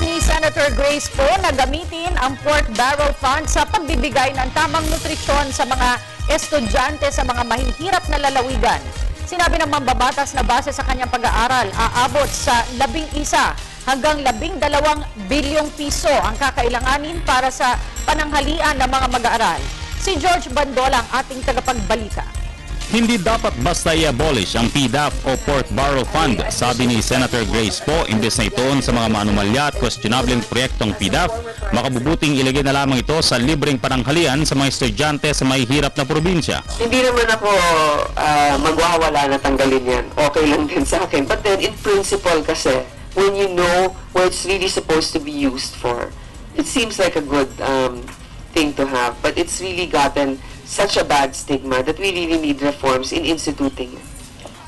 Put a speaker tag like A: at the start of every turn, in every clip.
A: ni Senator Grace Poe na gamitin ang pork barrel fund sa pagbibigay ng tamang nutrisyon sa mga estudyante sa mga mahihirap na lalawigan. Sinabi ng mambabatas na base sa kanyang pag-aaral, aabot sa 11 hanggang 12 bilyong piso ang kakailanganin para sa pananghalian ng mga mag-aaral. Si George Bandola ang ating tagapagbalita.
B: Hindi dapat basta i-abolish ang PDAF o Pork Barrel Fund, sabi ni Senator Grace Poe. Imbes na itoon sa mga manumalya at questionableng proyektong PDAF, makabubuting ilagay na lamang ito sa libreng pananghalian sa mga estudyante sa mahihirap na probinsya.
C: Hindi naman ako magwawala na tanggalin yan. Okay lang din sa akin. But then in principle kasi, when you know what it's really supposed to be used for, it seems like a good thing to have. But it's really gotten such a bad stigma that we really need reforms in instituting it.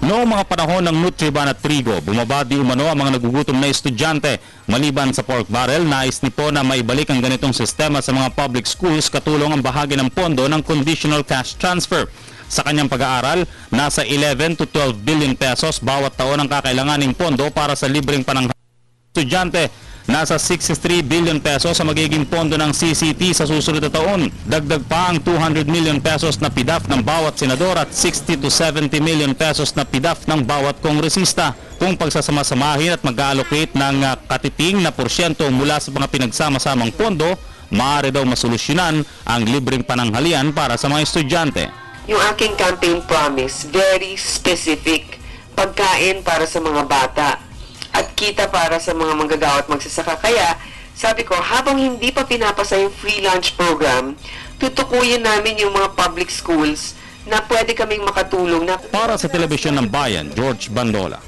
B: Noong mga panahon ng Nutriban at Trigo, bumaba di umano ang mga nagugutom na estudyante. Maliban sa pork barrel, nais ni Poe na maibalik ang ganitong sistema sa mga public schools katulong ang bahagi ng pondo ng conditional cash transfer. Sa kanyang pag-aaral, nasa 11 to 12 billion pesos bawat taon ang kakailanganing pondo para sa libreng pananghalian ng estudyante. Nasa 63 billion pesos sa magiging pondo ng CCT sa susunod na taon. Dagdag pa ang 200 million pesos na PDAF ng bawat senador at 60 to 70 million pesos na PDAF ng bawat kongresista. Kung pagsasama-samahin at mag-allocate ng katiting na porsyento mula sa mga pinagsama-samang pondo, maaari daw masolusyonan ang libreng pananghalian para sa mga estudyante.
C: Yung aking campaign promise, very specific. Pagkain para sa mga bata at kita para sa mga manggagawa at magsasaka. Kaya, sabi ko, habang hindi pa pinapasa yung free lunch program, tutukuyin namin yung mga public schools na pwede kaming makatulong na...
B: Para sa Telebisyon ng Bayan, George Bandola.